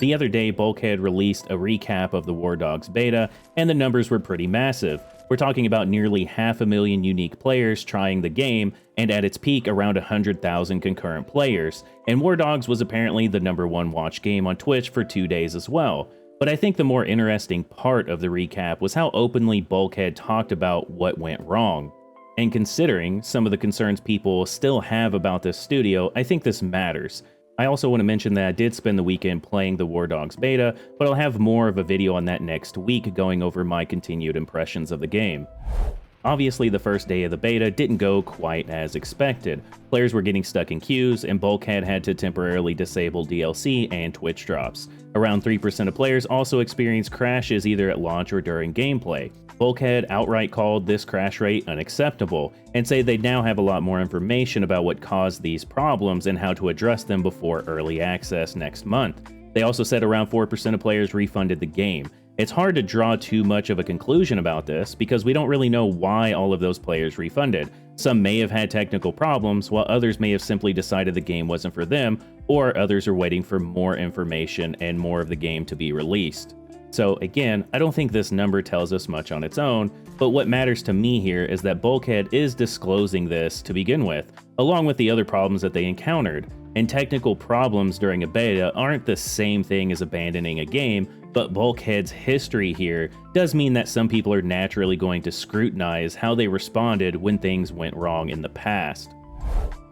The other day, Bulkhead released a recap of the Wardogs beta, and the numbers were pretty massive. We're talking about nearly 500,000 unique players trying the game, and at its peak around 100,000 concurrent players, and Wardogs was apparently the #1 watch game on Twitch for 2 days as well. But I think the more interesting part of the recap was how openly Bulkhead talked about what went wrong. And considering some of the concerns people still have about this studio, I think this matters. I also want to mention that I did spend the weekend playing the Wardogs beta, but I'll have more of a video on that next week going over my continued impressions of the game. Obviously, the first day of the beta didn't go quite as expected. Players were getting stuck in queues, and Bulkhead had to temporarily disable DLC and Twitch drops. Around 3% of players also experienced crashes either at launch or during gameplay. Bulkhead outright called this crash rate unacceptable, and say they now have a lot more information about what caused these problems and how to address them before early access next month. They also said around 4% of players refunded the game. It's hard to draw too much of a conclusion about this because we don't really know why all of those players refunded. Some may have had technical problems, while others may have simply decided the game wasn't for them, or others are waiting for more information and more of the game to be released. So again, I don't think this number tells us much on its own, but what matters to me here is that Bulkhead is disclosing this to begin with, along with the other problems that they encountered. And technical problems during a beta aren't the same thing as abandoning a game, but Bulkhead's history here does mean that some people are naturally going to scrutinize how they responded when things went wrong in the past.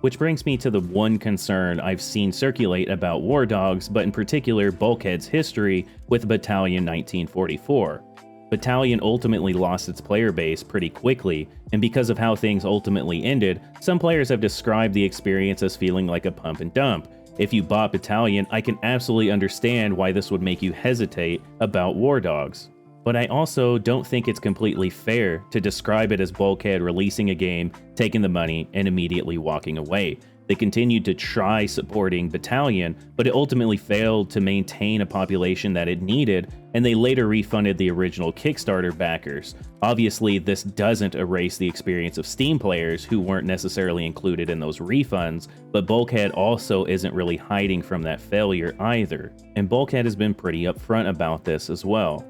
Which brings me to the one concern I've seen circulate about Wardogs, but in particular Bulkhead's history with Battalion 1944. Battalion ultimately lost its player base pretty quickly, and because of how things ultimately ended, some players have described the experience as feeling like a pump and dump. If you bought Battalion, I can absolutely understand why this would make you hesitate about Wardogs. But I also don't think it's completely fair to describe it as Bulkhead releasing a game, taking the money, and immediately walking away. They continued to try supporting Battalion, but it ultimately failed to maintain a population that it needed, and they later refunded the original Kickstarter backers. Obviously, this doesn't erase the experience of Steam players who weren't necessarily included in those refunds, but Bulkhead also isn't really hiding from that failure either. And Bulkhead has been pretty upfront about this as well.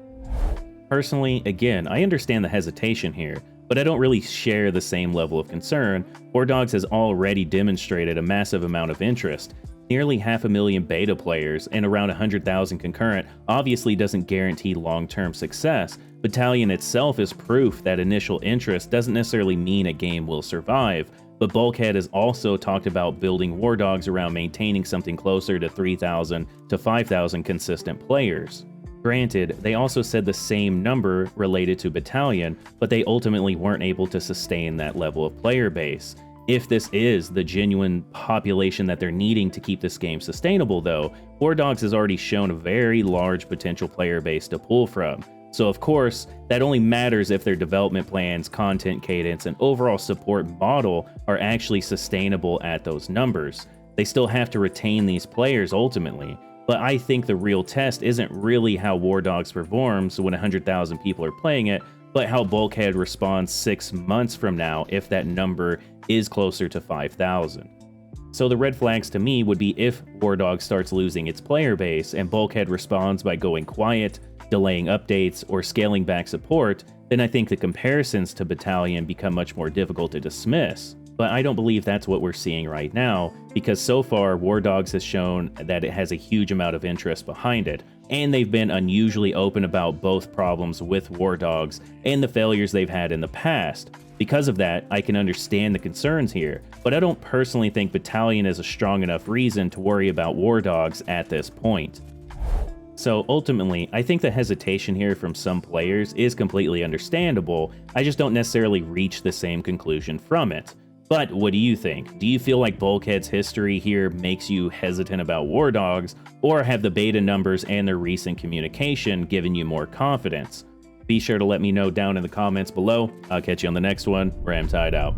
Personally, again, I understand the hesitation here, but I don't really share the same level of concern. Wardogs has already demonstrated a massive amount of interest. Nearly 500,000 beta players and around 100,000 concurrent obviously doesn't guarantee long-term success. Battalion itself is proof that initial interest doesn't necessarily mean a game will survive, but Bulkhead has also talked about building Wardogs around maintaining something closer to 3,000 to 5,000 consistent players. Granted, they also said the same number related to Battalion, but they ultimately weren't able to sustain that level of player base. If this is the genuine population that they're needing to keep this game sustainable though, Wardogs has already shown a very large potential player base to pull from. So of course, that only matters if their development plans, content cadence, and overall support model are actually sustainable at those numbers. They still have to retain these players ultimately. But I think the real test isn't really how Wardogs performs when 100,000 people are playing it, but how Bulkhead responds 6 months from now if that number is closer to 5,000. So the red flags to me would be if Wardogs starts losing its player base and Bulkhead responds by going quiet, delaying updates, or scaling back support, then I think the comparisons to Battalion become much more difficult to dismiss. But I don't believe that's what we're seeing right now, because so far Wardogs has shown that it has a huge amount of interest behind it, and they've been unusually open about both problems with Wardogs and the failures they've had in the past. Because of that, I can understand the concerns here, but I don't personally think Battalion is a strong enough reason to worry about Wardogs at this point. So ultimately, I think the hesitation here from some players is completely understandable. I just don't necessarily reach the same conclusion from it. But what do you think? Do you feel like Bulkhead's history here makes you hesitant about Wardogs, or have the beta numbers and their recent communication given you more confidence? Be sure to let me know down in the comments below. I'll catch you on the next one. RAMTEID out.